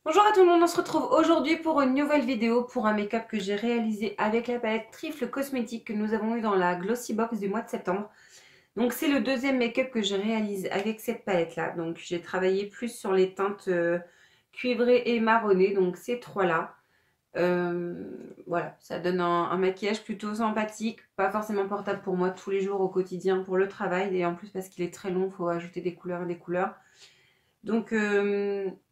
Bonjour à tout le monde, on se retrouve aujourd'hui pour une nouvelle vidéo pour un make-up que j'ai réalisé avec la palette Trifle Cosmétique que nous avons eu dans la Glossy Box du mois de septembre. Donc c'est le deuxième make-up que je réalise avec cette palette là. Donc j'ai travaillé plus sur les teintes cuivrées et marronnées, donc ces trois-là. Voilà, ça donne un maquillage plutôt sympathique, pas forcément portable pour moi tous les jours au quotidien pour le travail. Et en plus parce qu'il est très long, il faut ajouter des couleurs et des couleurs. Donc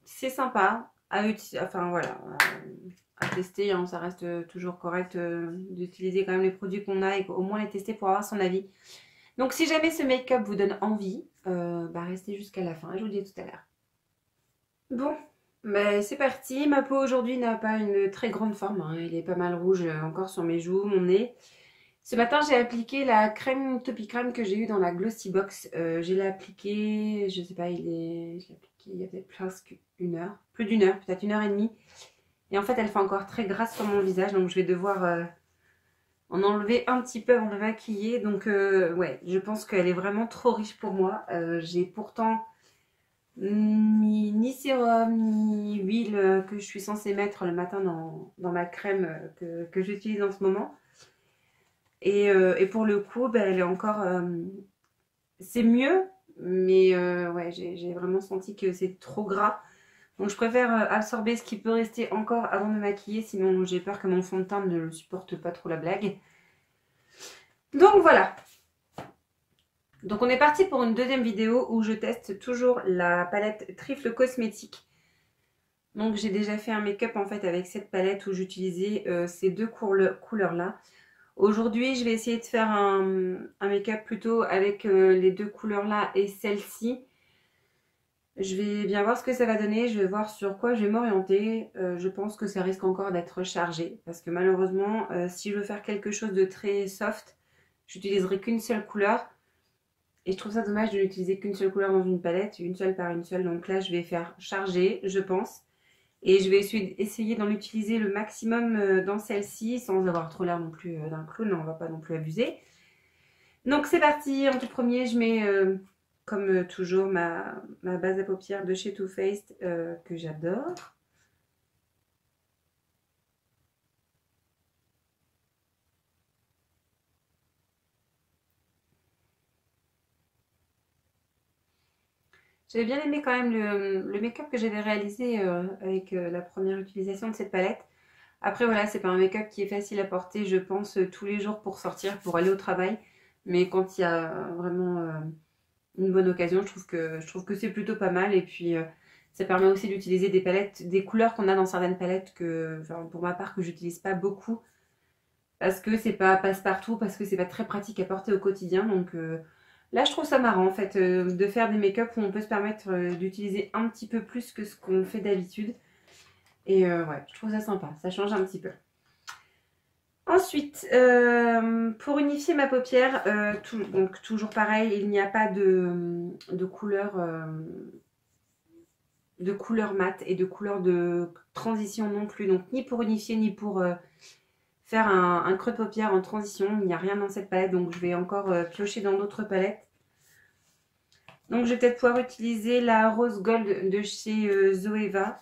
c'est sympa à utiliser, enfin voilà, à tester, hein, ça reste toujours correct d'utiliser quand même les produits qu'on a et au moins les tester pour avoir son avis. Donc si jamais ce make-up vous donne envie, bah restez jusqu'à la fin, je vous dis tout à l'heure. Bon, bah, c'est parti, ma peau aujourd'hui n'a pas une très grande forme, hein. Il est pas mal rouge encore sur mes joues, mon nez. Ce matin, j'ai appliqué la crème Topicrème que j'ai eue dans la Glossy Box. Je l'ai appliquée, je sais pas, je l'ai appliquée il y a peut-être presque une heure. Plus d'une heure, peut-être une heure et demie. Et en fait, elle fait encore très grasse sur mon visage, donc je vais devoir en enlever un petit peu avant de maquiller. Donc ouais, je pense qu'elle est vraiment trop riche pour moi. J'ai pourtant ni sérum, ni huile que je suis censée mettre le matin dans ma crème que j'utilise en ce moment. Et pour le coup, ben, elle est encore... c'est mieux, mais ouais, j'ai vraiment senti que c'est trop gras. Donc je préfère absorber ce qui peut rester encore avant de me maquiller, sinon j'ai peur que mon fond de teint ne supporte pas trop la blague. Donc voilà. Donc on est parti pour une deuxième vidéo où je teste toujours la palette Trifle Cosmétique. Donc j'ai déjà fait un make-up en fait avec cette palette où j'utilisais ces deux couleurs-là. Aujourd'hui, je vais essayer de faire un make-up plutôt avec les deux couleurs-là et celle-ci. Je vais bien voir ce que ça va donner. Je vais voir sur quoi je vais m'orienter. Je pense que ça risque encore d'être chargé. Parce que malheureusement, si je veux faire quelque chose de très soft, j'utiliserai qu'une seule couleur. Et je trouve ça dommage de n'utiliser qu'une seule couleur dans une palette, une seule par une seule. Donc là, je vais faire charger, je pense. Et je vais essayer d'en utiliser le maximum dans celle-ci, sans avoir trop l'air non plus d'un clown, on va pas non plus abuser. Donc c'est parti, en tout premier, je mets comme toujours ma base à paupières de chez Too Faced que j'adore. J'avais bien aimé quand même le make-up que j'avais réalisé avec la première utilisation de cette palette. Après voilà, c'est pas un make-up qui est facile à porter, je pense, tous les jours pour sortir, pour aller au travail. Mais quand il y a vraiment une bonne occasion, je trouve que c'est plutôt pas mal. Et puis ça permet aussi d'utiliser des palettes, des couleurs qu'on a dans certaines palettes que, enfin, pour ma part, que j'utilise pas beaucoup. Parce que c'est pas passe-partout, parce que c'est pas très pratique à porter au quotidien. Donc là, je trouve ça marrant en fait de faire des make-up où on peut se permettre d'utiliser un petit peu plus que ce qu'on fait d'habitude. Et ouais, je trouve ça sympa, ça change un petit peu. Ensuite, pour unifier ma paupière, donc toujours pareil, il n'y a pas de couleur mate et de couleur de transition non plus. Donc ni pour unifier ni pour faire un creux de paupière en transition. Il n'y a rien dans cette palette, donc je vais encore piocher dans d'autres palettes. Donc je vais peut-être pouvoir utiliser la Rose Gold de chez Zoeva,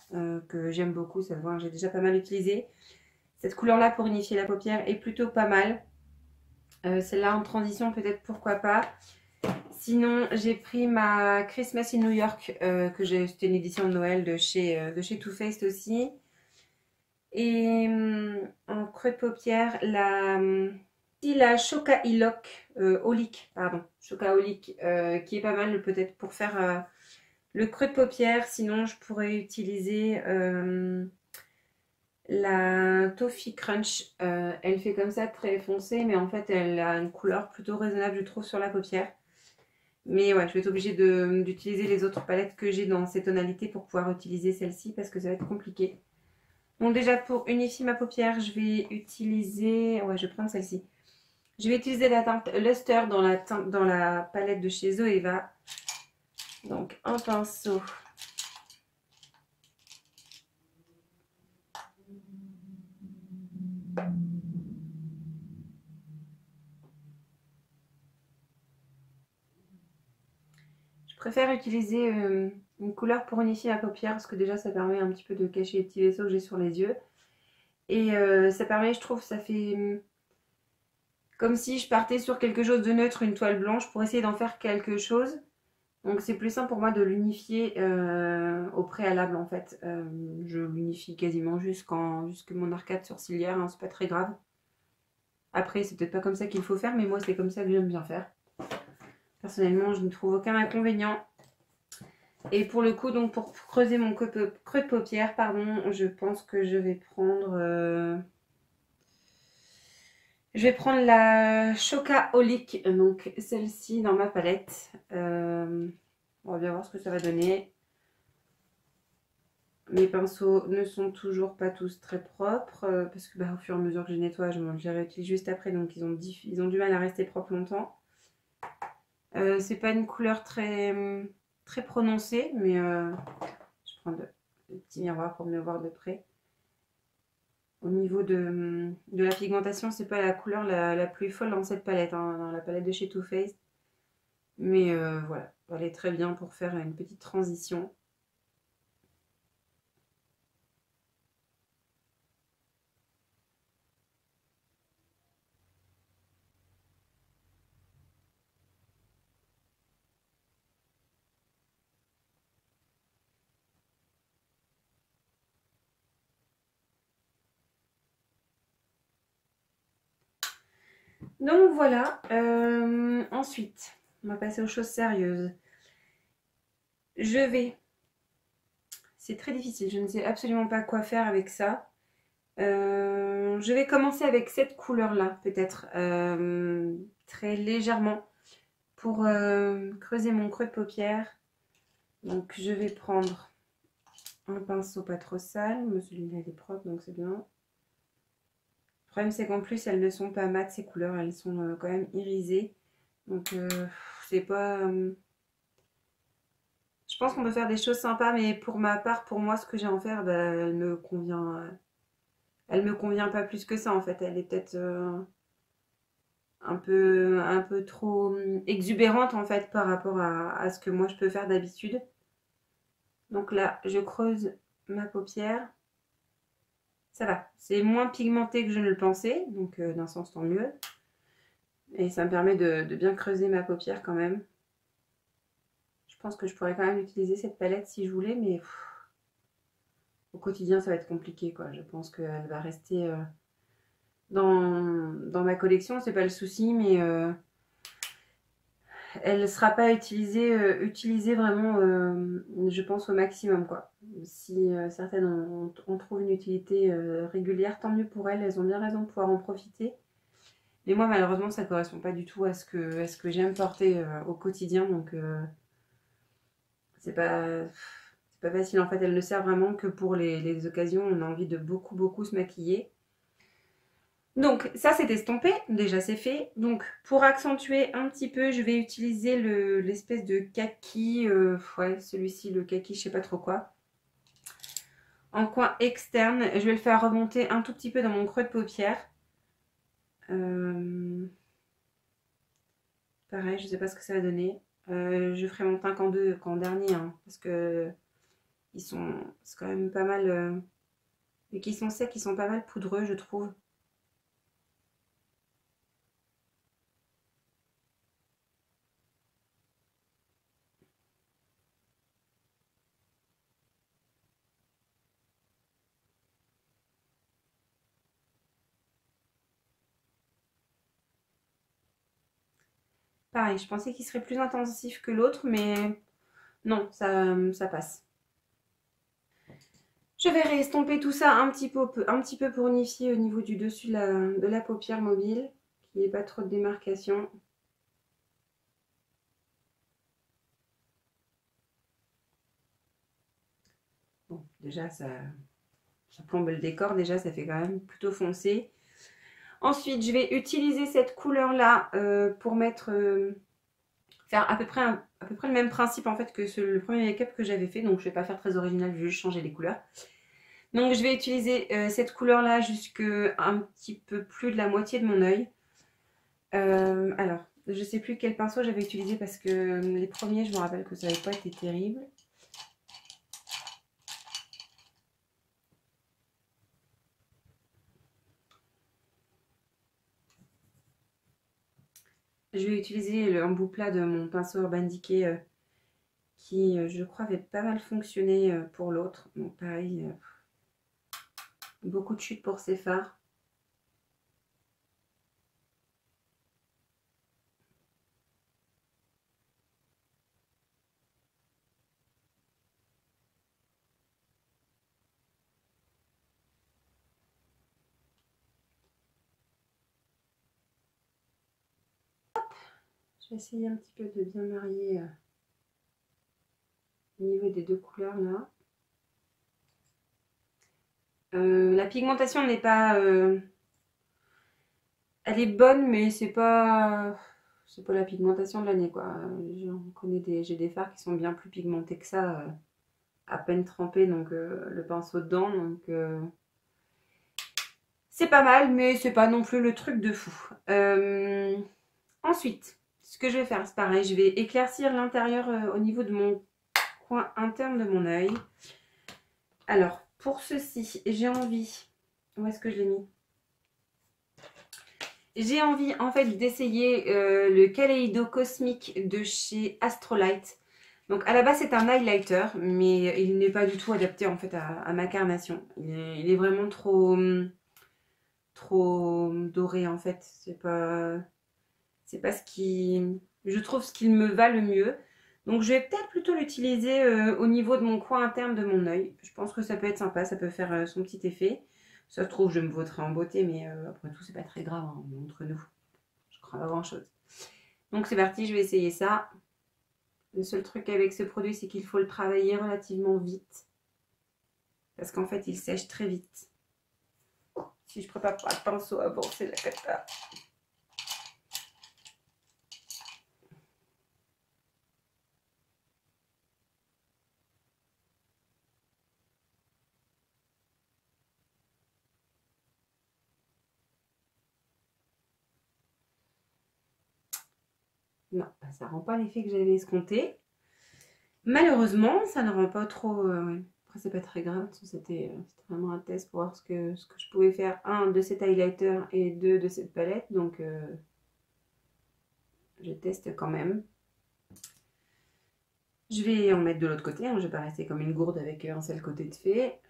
que j'aime beaucoup, ça se voit, j'ai déjà pas mal utilisé. Cette couleur-là pour unifier la paupière est plutôt pas mal. Celle-là en transition, peut-être pourquoi pas. Sinon, j'ai pris ma Christmas in New York, c'était une édition de Noël de chez Too Faced aussi. Et en creux de paupière, la Choca Iloc, Olique, pardon, Choca Olique, qui est pas mal peut-être pour faire le creux de paupière. Sinon, je pourrais utiliser la Toffee Crunch. Elle fait comme ça très foncé, mais en fait, elle a une couleur plutôt raisonnable, je trouve, sur la paupière. Mais ouais, je vais être obligée d'utiliser les autres palettes que j'ai dans ces tonalités pour pouvoir utiliser celle-ci parce que ça va être compliqué. Donc déjà pour unifier ma paupière, je vais utiliser... Ouais, je vais prendre celle-ci. Je vais utiliser la teinte Luster dans la palette de chez Zoeva. Donc un pinceau. Je préfère utiliser une couleur pour unifier la paupière, parce que déjà ça permet un petit peu de cacher les petits vaisseaux que j'ai sur les yeux. Et ça permet, je trouve, ça fait comme si je partais sur quelque chose de neutre, une toile blanche, pour essayer d'en faire quelque chose. Donc c'est plus simple pour moi de l'unifier au préalable en fait. Je l'unifie quasiment jusque mon arcade sourcilière, hein, c'est pas très grave. Après c'est peut-être pas comme ça qu'il faut faire, mais moi c'est comme ça que j'aime bien faire. Personnellement je ne trouve aucun inconvénient. Et pour le coup, donc pour creuser mon creux de paupière, pardon, je pense que je vais prendre la Chocaolic, donc celle-ci dans ma palette. On va bien voir ce que ça va donner. Mes pinceaux ne sont toujours pas tous très propres parce que au fur et à mesure que je nettoie, je les réutilise juste après, donc ils ont du mal à rester propres longtemps. C'est pas une couleur très prononcée, mais je prends le petit miroir pour mieux voir de près. Au niveau de la pigmentation, c'est pas la couleur la plus folle dans cette palette, hein, dans la palette de chez Too Faced. Mais voilà, elle est très bien pour faire une petite transition. Donc voilà, ensuite, on va passer aux choses sérieuses. C'est très difficile, je ne sais absolument pas quoi faire avec ça. Je vais commencer avec cette couleur-là, peut-être, très légèrement, pour creuser mon creux de paupière. Donc je vais prendre un pinceau pas trop sale, mais celui-là il est propre, donc c'est bien. Le problème c'est qu'en plus elles ne sont pas mates ces couleurs, elles sont quand même irisées. Donc c'est pas... je pense qu'on peut faire des choses sympas, mais pour ma part, pour moi, ce que j'ai à en faire, elle me convient pas plus que ça en fait. Elle est peut-être un peu trop exubérante en fait par rapport à ce que moi je peux faire d'habitude. Donc là, je creuse ma paupière. Ça va, c'est moins pigmenté que je ne le pensais, donc d'un sens tant mieux. Et ça me permet de bien creuser ma paupière quand même. Je pense que je pourrais quand même utiliser cette palette si je voulais, mais au quotidien ça va être compliqué quoi. Je pense qu'elle va rester dans ma collection, c'est pas le souci, mais elle ne sera pas utilisée vraiment, je pense, au maximum quoi. Si certaines on trouve une utilité régulière, tant mieux pour elles, elles ont bien raison de pouvoir en profiter. Mais moi, malheureusement, ça ne correspond pas du tout à ce que j'aime porter au quotidien. Donc, c'est pas facile. En fait, elle ne sert vraiment que pour les occasions où on a envie de beaucoup, beaucoup se maquiller. Donc, ça, c'est estompé. Déjà, c'est fait. Donc, pour accentuer un petit peu, je vais utiliser l'espèce de kaki. Ouais, celui-ci, le kaki, je sais pas trop quoi. En coin externe, je vais le faire remonter un tout petit peu dans mon creux de paupière. Pareil, je sais pas ce que ça va donner. Je ferai mon teint qu'en dernier, hein, parce que c'est quand même pas mal, et qui sont secs, ils sont pas mal poudreux, je trouve. Pareil, je pensais qu'il serait plus intensif que l'autre, mais non, ça passe. Je vais réestomper tout ça un petit peu pour unifier au niveau du dessus de la paupière mobile, qu'il n'y ait pas trop de démarcation. Bon, déjà, ça plombe le décor, déjà, ça fait quand même plutôt foncé. Ensuite, je vais utiliser cette couleur-là pour faire à peu près le même principe en fait que le premier make-up que j'avais fait. Donc, je ne vais pas faire très original, je vais juste changer les couleurs. Donc, je vais utiliser cette couleur-là jusque un petit peu plus de la moitié de mon œil. Alors, je ne sais plus quel pinceau j'avais utilisé parce que les premiers, je me rappelle que ça n'avait pas été terrible. Je vais utiliser un bout plat de mon pinceau Urban Decay qui, je crois, avait pas mal fonctionné pour l'autre. Donc pareil, beaucoup de chute pour ces fards. Je vais essayer un petit peu de bien marier au niveau des deux couleurs là. La pigmentation n'est pas... elle est bonne, mais c'est pas la pigmentation de l'année, quoi. J'ai des fards qui sont bien plus pigmentés que ça, à peine trempés, donc le pinceau dedans, donc c'est pas mal, mais c'est pas non plus le truc de fou. Ensuite, ce que je vais faire, c'est pareil, je vais éclaircir l'intérieur au niveau de mon coin interne de mon œil. Alors, pour ceci, j'ai envie... Où est-ce que je l'ai mis? J'ai envie en fait d'essayer le Kaleido Cosmic de chez Astrolight. Donc à la base c'est un highlighter, mais il n'est pas du tout adapté en fait à ma carnation. Il est vraiment trop doré en fait. C'est pas ce qui, je trouve, ce qu'il me va le mieux. Donc je vais peut-être plutôt l'utiliser au niveau de mon coin interne de mon œil. Je pense que ça peut être sympa, ça peut faire son petit effet. Ça se trouve, je me vautrerai en beauté, mais après tout, c'est pas très grave hein, entre nous. Je crois pas grand chose. Donc c'est parti, je vais essayer ça. Le seul truc avec ce produit, c'est qu'il faut le travailler relativement vite. Parce qu'en fait, il sèche très vite. Si je prépare pas le pinceau avant, c'est la cata. Non, ça rend pas l'effet que j'avais escompté. Malheureusement, ça ne rend pas trop... ouais. Après, c'est pas très grave. C'était vraiment un test pour voir ce que je pouvais faire. Un, de cet highlighter et deux, de cette palette. Donc, je teste quand même. Je vais en mettre de l'autre côté. Hein. Je vais pas rester comme une gourde avec un seul côté de fait.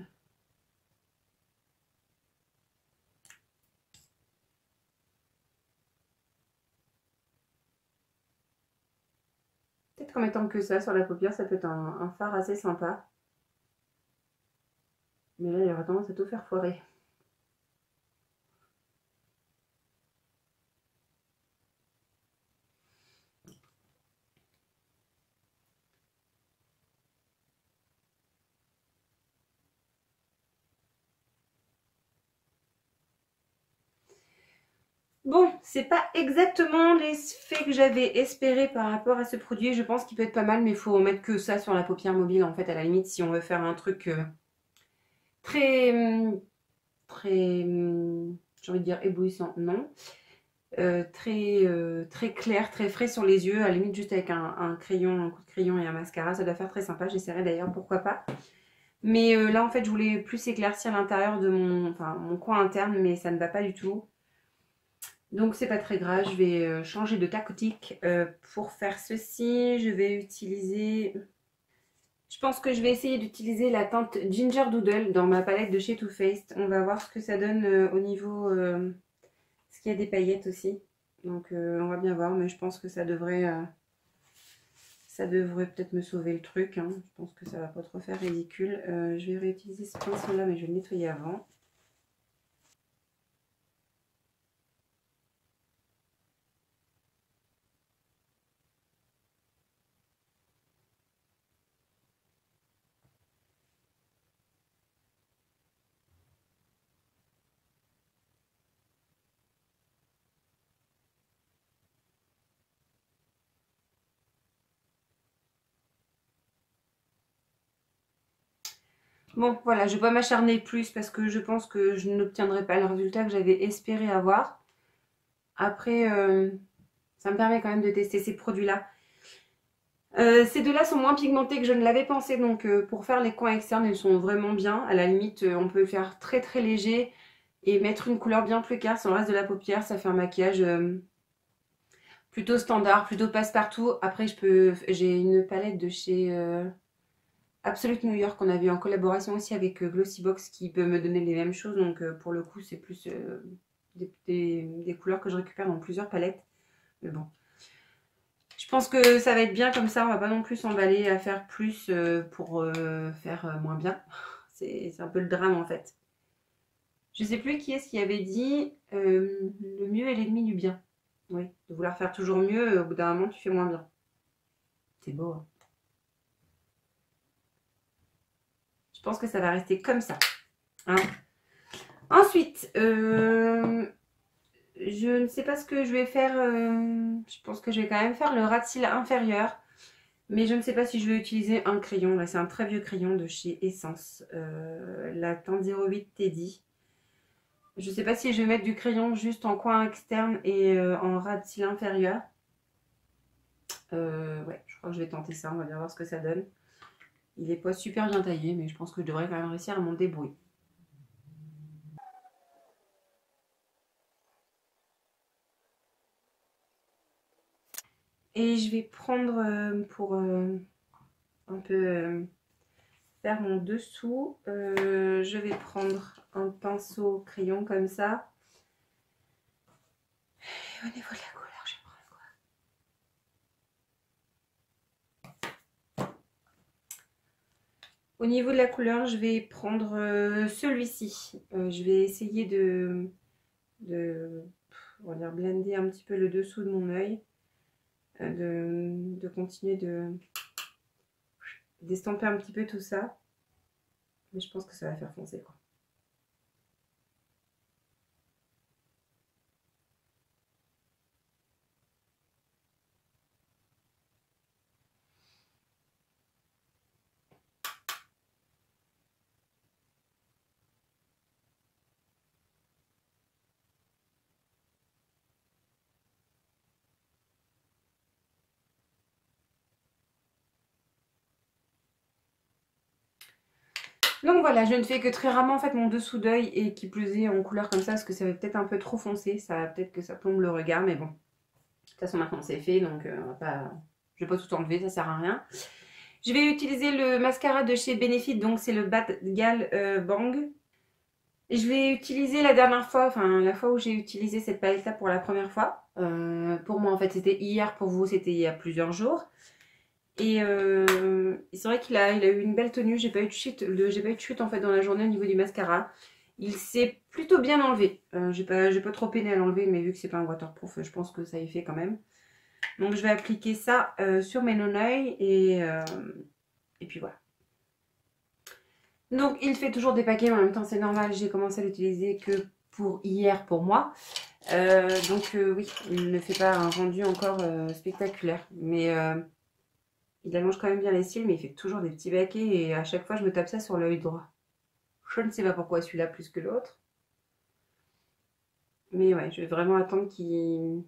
Peut-être qu'en mettant que ça sur la paupière, ça peut être un fard assez sympa. Mais là, il y aura tendance à tout faire foirer. Bon, c'est pas exactement l'effet que j'avais espéré par rapport à ce produit. Je pense qu'il peut être pas mal, mais il faut mettre que ça sur la paupière mobile, en fait, à la limite, si on veut faire un truc très, j'ai envie de dire éblouissant, non. Très clair, très frais sur les yeux, à la limite juste avec un crayon, un coup de crayon et un mascara, ça doit faire très sympa. J'essaierai d'ailleurs, pourquoi pas. Mais là, en fait, je voulais plus éclaircir l'intérieur de mon coin interne, mais ça ne va pas du tout. Donc c'est pas très grave, je vais changer de tactique pour faire ceci. Je vais utiliser... Je pense que je vais essayer d'utiliser la teinte Ginger Doodle dans ma palette de chez Too Faced. On va voir ce que ça donne au niveau... parce qu'il y a des paillettes aussi. Donc on va bien voir, mais je pense que ça devrait peut-être me sauver le truc. Hein. Je pense que ça va pas trop faire ridicule. Je vais réutiliser ce pinceau là, mais je vais le nettoyer avant. Bon, voilà, je ne vais pas m'acharner plus parce que je pense que je n'obtiendrai pas le résultat que j'avais espéré avoir. Après, ça me permet quand même de tester ces produits-là. Ces deux-là sont moins pigmentés que je ne l'avais pensé, donc pour faire les coins externes, ils sont vraiment bien. À la limite, on peut faire très très léger et mettre une couleur bien plus claire sur le reste de la paupière. Ça fait un maquillage plutôt standard, plutôt passe-partout. Après, j'ai une palette de chez Absolute New York qu'on a vu en collaboration aussi avec Glossybox qui peut me donner les mêmes choses. Donc pour le coup, c'est plus des couleurs que je récupère dans plusieurs palettes. Mais bon, je pense que ça va être bien comme ça. On va pas non plus s'emballer à faire plus pour faire moins bien. C'est un peu le drame en fait. Je sais plus qui est-ce qui avait dit le mieux est l'ennemi du bien. Oui, de vouloir faire toujours mieux, au bout d'un moment, tu fais moins bien. C'est beau, hein. Je pense que ça va rester comme ça. Hein. Ensuite, je ne sais pas ce que je vais faire. Je pense que je vais quand même faire le ras de cils inférieur. Mais je ne sais pas si je vais utiliser un crayon. Là, c'est un très vieux crayon de chez Essence. La Tandiroid Teddy. Je ne sais pas si je vais mettre du crayon juste en coin externe et en ras de cils inférieur. Ouais, je crois que je vais tenter ça. On va bien voir ce que ça donne. Il est pas super bien taillé, mais je pense que je devrais quand même réussir à m'en débrouiller. Et je vais prendre pour un peu faire mon dessous, je vais prendre un pinceau crayon comme ça. Et au niveau de la couleur, je vais prendre quoi? Au niveau de la couleur, je vais prendre celui-ci. Je vais essayer on va dire blender un petit peu le dessous de mon œil. De continuer d'estomper un petit peu tout ça. Mais je pense que ça va faire foncer quoi. Donc voilà, je ne fais que très rarement en fait mon dessous d'œil et qui plus est en couleur comme ça parce que ça va peut-être un peu trop foncé, ça va peut-être que ça plombe le regard, mais bon. De toute façon maintenant c'est fait donc je vais pas tout enlever, ça sert à rien. Je vais utiliser le mascara de chez Benefit, donc c'est le Bat Gal Bang. Je vais utiliser la dernière fois, enfin la fois où j'ai utilisé cette palette là pour la première fois. Pour moi en fait c'était hier, pour vous c'était il y a plusieurs jours. Et c'est vrai qu'il a eu une belle tenue. J'ai pas eu de chute, en fait dans la journée au niveau du mascara. Il s'est plutôt bien enlevé. J'ai pas trop peiné à l'enlever, mais vu que c'est pas un waterproof, je pense que ça y fait quand même. Donc je vais appliquer ça sur mes non-œils et puis voilà. Donc il fait toujours des paquets, mais en même temps c'est normal. J'ai commencé à l'utiliser que pour hier pour moi. Oui, il ne fait pas un rendu encore spectaculaire, mais il allonge quand même bien les cils, mais il fait toujours des petits baquets et à chaque fois je me tape ça sur l'œil droit. Je ne sais pas pourquoi celui-là plus que l'autre. Mais ouais, je vais vraiment attendre qu'il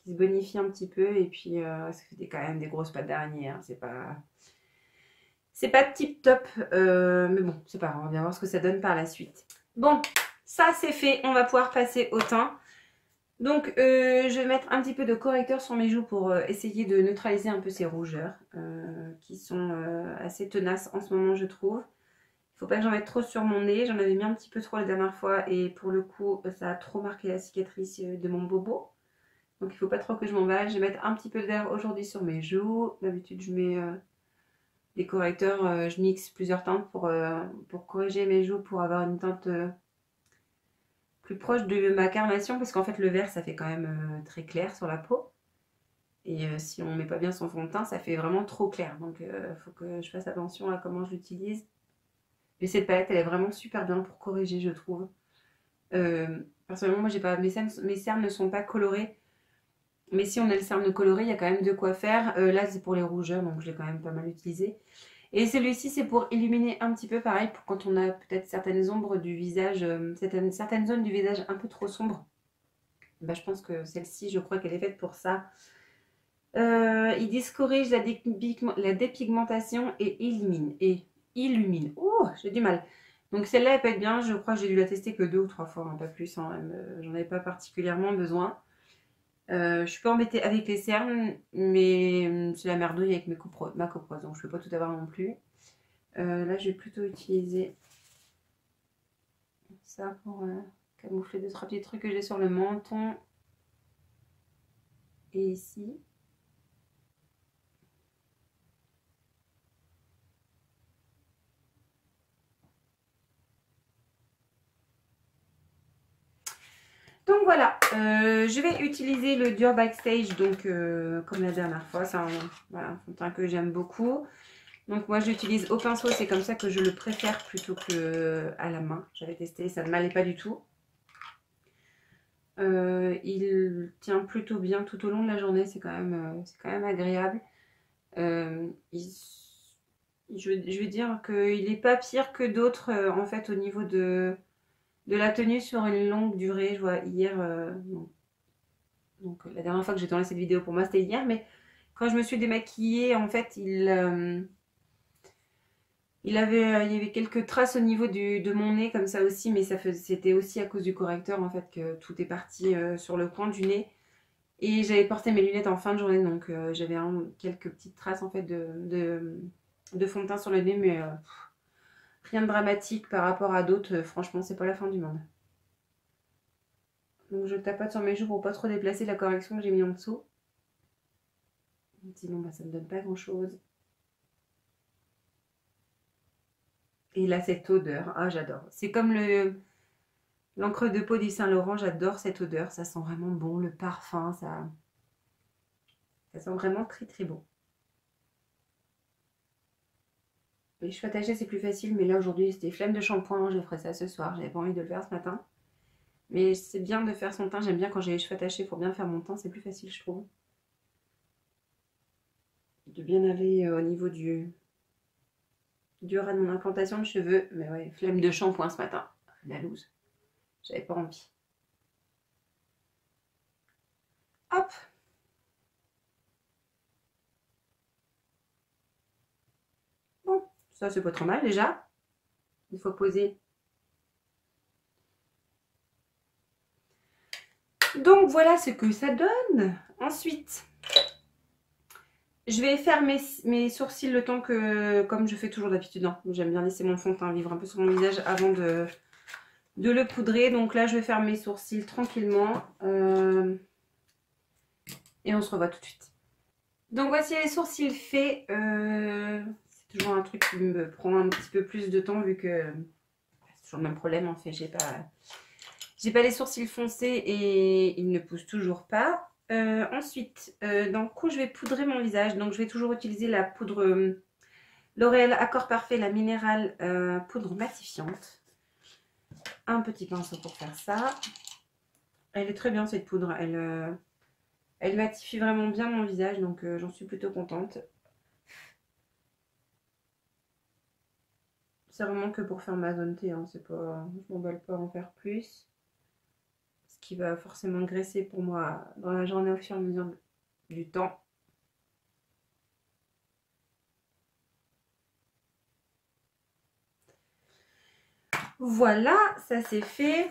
se bonifie un petit peu. Et puis ça fait quand même des grosses pattes d'araignée. Hein. C'est pas tip top. Mais bon, c'est pas grave, on va bien voir ce que ça donne par la suite. Bon, ça c'est fait. On va pouvoir passer au teint. Donc je vais mettre un petit peu de correcteur sur mes joues pour essayer de neutraliser un peu ces rougeurs qui sont assez tenaces en ce moment je trouve. Il faut pas que j'en mette trop sur mon nez, j'en avais mis un petit peu trop la dernière fois et pour le coup ça a trop marqué la cicatrice de mon bobo. Donc il faut pas trop que je m'emballe, je vais mettre un petit peu d'air aujourd'hui sur mes joues. D'habitude je mets des correcteurs, je mixe plusieurs teintes pour corriger mes joues pour avoir une teinte plus proche de ma carnation parce qu'en fait le vert ça fait quand même très clair sur la peau et si on met pas bien son fond de teint ça fait vraiment trop clair donc il faut que je fasse attention à comment je l'utilise. Mais cette palette elle est vraiment super bien pour corriger je trouve. Personnellement moi j'ai pas mes cernes ne sont pas colorées mais si on a le cerne coloré il y a quand même de quoi faire. Là c'est pour les rougeurs donc je l'ai quand même pas mal utilisé. Et celui-ci, c'est pour illuminer un petit peu, pareil, pour quand on a peut-être certaines ombres du visage, certaines zones du visage un peu trop sombres. Bah, je pense que celle-ci, je crois qu'elle est faite pour ça. Ils disent corrige la dépigmentation et illumine. Ouh, j'ai du mal. Donc celle-là, elle peut être bien. Je crois que j'ai dû la tester que 2 ou 3 fois, hein, pas plus. Hein, j'en avais pas particulièrement besoin. Je suis pas embêtée avec les cernes, mais c'est la merdouille avec ma coproise, donc je peux pas tout avoir non plus. Là, je vais plutôt utiliser ça pour camoufler deux, trois petits trucs que j'ai sur le menton et ici. Donc voilà, je vais utiliser le Dur Backstage, donc comme la dernière fois, c'est voilà, un fond de teint que j'aime beaucoup. Donc moi je l'utilise au pinceau, c'est comme ça que je le préfère plutôt que à la main. J'avais testé, ça ne m'allait pas du tout. Il tient plutôt bien tout au long de la journée, c'est quand même agréable. Je vais dire qu'il n'est pas pire que d'autres en fait au niveau de la tenue sur une longue durée. Je vois hier, donc la dernière fois que j'ai tourné cette vidéo pour moi c'était hier, mais quand je me suis démaquillée, en fait il y avait quelques traces au niveau de mon nez comme ça aussi, mais c'était aussi à cause du correcteur en fait que tout est parti sur le coin du nez. Et j'avais porté mes lunettes en fin de journée, donc j'avais quelques petites traces en fait de fond de teint sur le nez, mais rien de dramatique par rapport à d'autres. Franchement, c'est pas la fin du monde. Donc je tapote sur mes joues pour pas trop déplacer la correction que j'ai mis en dessous. Sinon, bah, ça ne donne pas grand chose. Et là, cette odeur, ah j'adore. C'est comme l'encre de peau du Saint-Laurent, j'adore cette odeur. Ça sent vraiment bon, le parfum, ça sent vraiment très très bon. Les cheveux attachés, c'est plus facile, mais là aujourd'hui, c'était flemme de shampoing. Je ferai ça ce soir. J'avais pas envie de le faire ce matin. Mais c'est bien de faire son teint. J'aime bien quand j'ai les cheveux attachés pour bien faire mon teint. C'est plus facile, je trouve. De bien aller au niveau du ras de mon implantation de cheveux. Mais ouais, flemme de shampoing ce matin. La loose. J'avais pas envie. Hop. Bon, ça c'est pas trop mal déjà. Il faut poser. Donc voilà ce que ça donne. Ensuite, je vais faire mes sourcils le temps que, comme je fais toujours d'habitude, hein, j'aime bien laisser mon fond de teint vivre un peu sur mon visage avant de le poudrer. Donc là, je vais faire mes sourcils tranquillement. Et on se revoit tout de suite. Donc voici les sourcils faits. C'est toujours un truc qui me prend un petit peu plus de temps vu que c'est toujours le même problème en fait. J'ai pas les sourcils foncés et ils ne poussent toujours pas. Ensuite, dans le coup, je vais poudrer mon visage. Donc je vais toujours utiliser la poudre L'Oréal Accord Parfait, la minérale poudre matifiante. Un petit pinceau pour faire ça. Elle est très bien cette poudre. Elle matifie vraiment bien mon visage, donc j'en suis plutôt contente. C'est vraiment que pour faire ma zone T, hein. C'est pas, je m'emballe pas à en faire plus. Ce qui va forcément graisser pour moi dans la journée au fur et à mesure du temps. Voilà, ça c'est fait.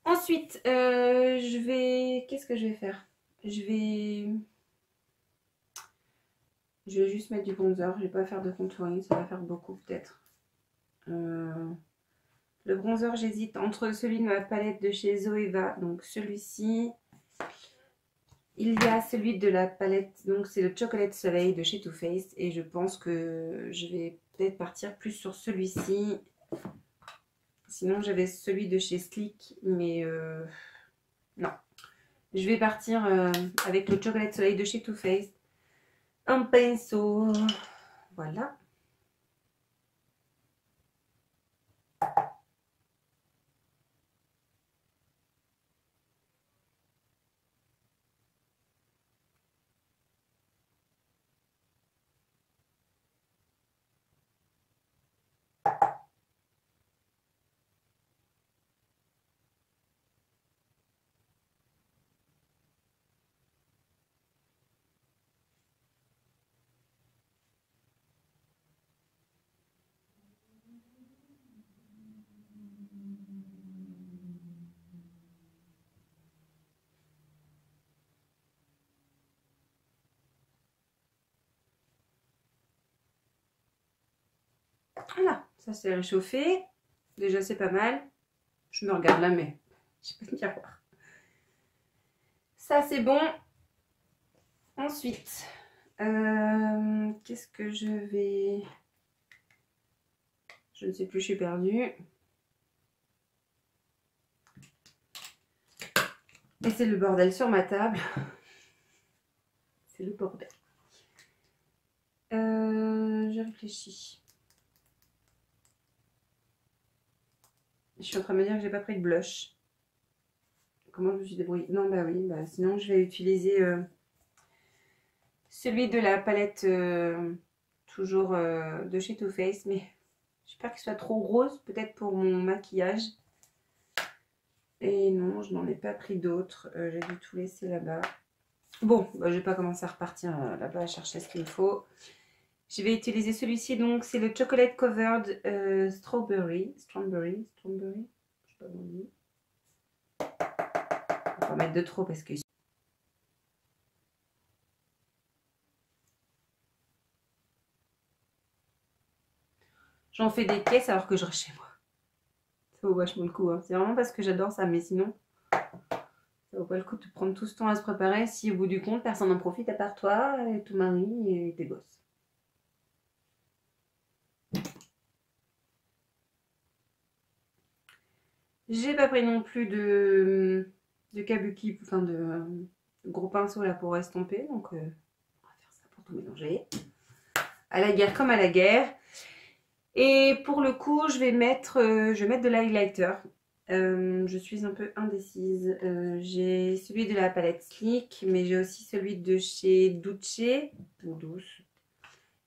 Ensuite, qu'est-ce que je vais faire? Je vais juste mettre du bronzer. Je vais pas faire de contouring, ça va faire beaucoup peut-être. Le bronzer, j'hésite entre celui de ma palette de chez Zoeva, donc celui-ci. Il y a celui de la palette, donc c'est le Chocolate Soleil de chez Too Faced. Et je pense que je vais peut-être partir plus sur celui-ci. Sinon, j'avais celui de chez Sleek, mais non. Je vais partir avec le Chocolate Soleil de chez Too Faced. Un pinceau. Voilà. Voilà, ça s'est réchauffé. Déjà, c'est pas mal. Je me regarde là, mais je sais pas de miroir. Ça, c'est bon. Ensuite, qu'est-ce que je vais... Je ne sais plus, je suis perdue. Et c'est le bordel sur ma table. C'est le bordel. Je réfléchis. Je suis en train de me dire que j'ai pas pris de blush. Comment je me suis débrouillée? Non, bah oui, bah sinon je vais utiliser celui de la palette toujours de chez Too Faced, mais j'ai peur qu'il soit trop rose, peut-être pour mon maquillage. Et non, je n'en ai pas pris d'autres. J'ai dû tout laisser là-bas. Bon, bah, je vais pas commencer à repartir là-bas à chercher ce qu'il me faut. Je vais utiliser celui-ci, donc c'est le Chocolate Covered Strawberry. Strawberry, je sais pas comment on dit. On va mettre de trop parce que... J'en fais des caisses alors que je reste chez moi. Ça vaut vachement le coup. Hein. C'est vraiment parce que j'adore ça, mais sinon, ça vaut pas le coup de prendre tout ce temps à se préparer si au bout du compte, personne n'en profite à part toi, et ton mari et tes gosses. J'ai pas pris non plus de kabuki, enfin de gros pinceau là pour estomper, donc on va faire ça pour tout mélanger. À la guerre comme à la guerre. Et pour le coup, je vais mettre de l'highlighter. Je suis un peu indécise. J'ai celui de la palette Sleek, mais j'ai aussi celui de chez Douce. Ou Douce.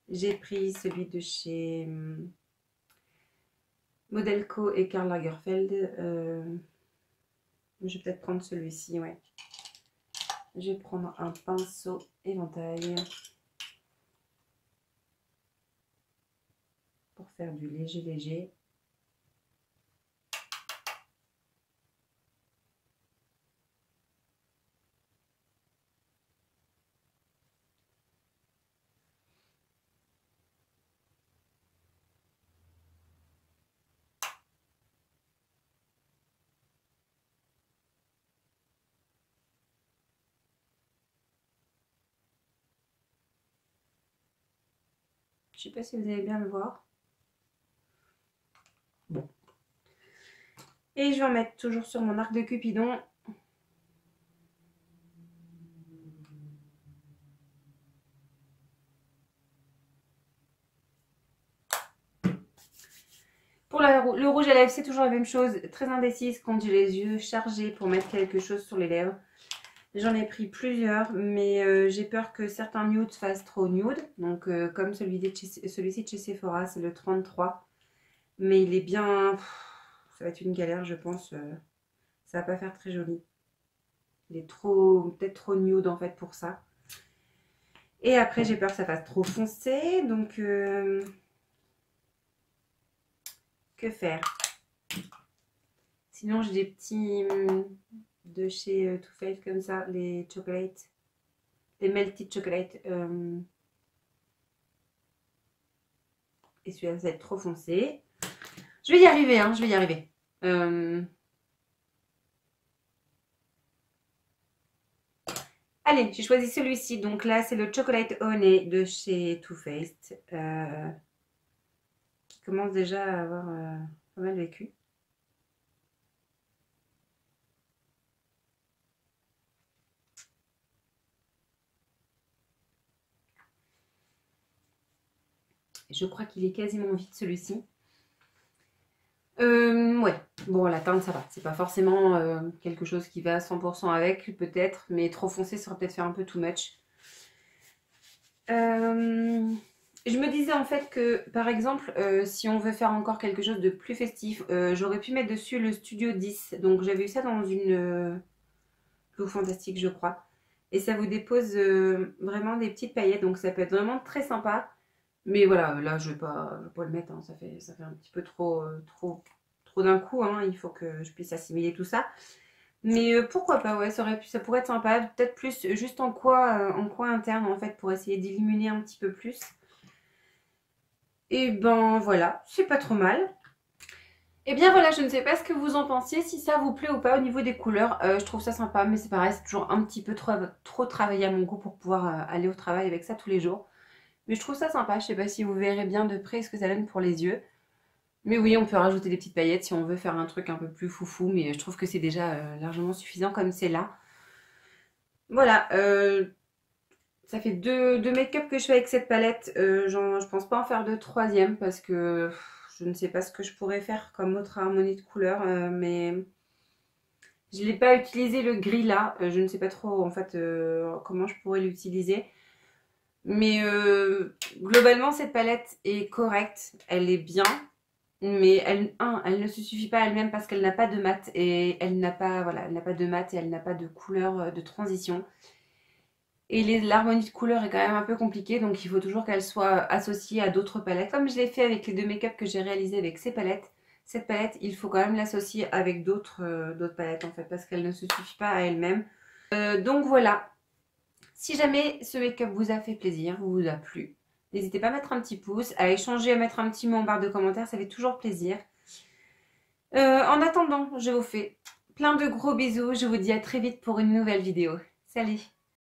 J'ai pris celui de chez Modelco et Karl Lagerfeld. Je vais peut-être prendre celui-ci, ouais. Je vais prendre un pinceau éventail pour faire du léger. Je sais pas si vous allez bien le voir. Bon. Et je vais en mettre toujours sur mon arc de Cupidon. Pour le rouge à lèvres, c'est toujours la même chose. Très indécise quand j'ai les yeux chargés pour mettre quelque chose sur les lèvres. J'en ai pris plusieurs, mais j'ai peur que certains nudes fassent trop nude. Donc, comme celui-ci de chez Sephora, c'est le 33. Mais il est bien... Ça va être une galère, je pense. Ça va pas faire très joli. Il est peut-être trop nude en fait pour ça. Et après, j'ai peur que ça fasse trop foncé. Donc, que faire? Sinon, j'ai des petits de chez Too Faced comme ça, les chocolates, les melted chocolate. Et celui-là, ça va être trop foncé. Je vais y arriver, hein, je vais y arriver. Allez, j'ai choisi celui-ci. Donc là, c'est le Chocolate Honey de chez Too Faced. Qui commence déjà à avoir pas mal vécu. Je crois qu'il est quasiment vide celui-ci. Ouais, bon la teinte ça va, c'est pas forcément quelque chose qui va à 100% avec peut-être, mais trop foncé ça aurait peut-être fait un peu too much. Je me disais en fait que par exemple si on veut faire encore quelque chose de plus festif, j'aurais pu mettre dessus le Studio 10, donc j'avais eu ça dans une Blue Fantastique je crois, et ça vous dépose vraiment des petites paillettes, donc ça peut être vraiment très sympa. Mais voilà, là je vais pas le mettre, hein. Ça fait un petit peu trop d'un coup, hein. Il faut que je puisse assimiler tout ça. Mais pourquoi pas, ouais, ça pourrait être sympa. Peut-être plus juste en coin interne en fait pour essayer d'illuminer un petit peu plus. Et ben voilà, c'est pas trop mal. Et bien voilà, je ne sais pas ce que vous en pensiez, si ça vous plaît ou pas au niveau des couleurs. Je trouve ça sympa, mais c'est pareil, c'est toujours un petit peu trop travaillé à mon goût pour pouvoir aller au travail avec ça tous les jours. Mais je trouve ça sympa, je sais pas si vous verrez bien de près ce que ça donne pour les yeux. Mais oui, on peut rajouter des petites paillettes si on veut faire un truc un peu plus foufou, mais je trouve que c'est déjà largement suffisant comme c'est là. Voilà, ça fait deux make-up que je fais avec cette palette. Je pense pas en faire de troisième parce que je ne sais pas ce que je pourrais faire comme autre harmonie de couleurs, mais je l'ai pas utilisé le gris là. Je ne sais pas trop en fait comment je pourrais l'utiliser. Mais globalement, cette palette est correcte, elle est bien. Mais elle ne se suffit pas à elle-même parce qu'elle n'a pas de mat et elle n'a pas, voilà, elle n'a pas de mat et elle n'a pas de couleur de transition. Et l'harmonie de couleurs est quand même un peu compliquée, donc il faut toujours qu'elle soit associée à d'autres palettes. Comme je l'ai fait avec les deux make-up que j'ai réalisés avec ces palettes, cette palette, il faut quand même l'associer avec d'autres palettes en fait, parce qu'elle ne se suffit pas à elle-même. Donc voilà, si jamais ce make-up vous a fait plaisir, vous a plu, n'hésitez pas à mettre un petit pouce, à échanger, à mettre un petit mot en barre de commentaires, ça fait toujours plaisir. En attendant, je vous fais plein de gros bisous, je vous dis à très vite pour une nouvelle vidéo. Salut!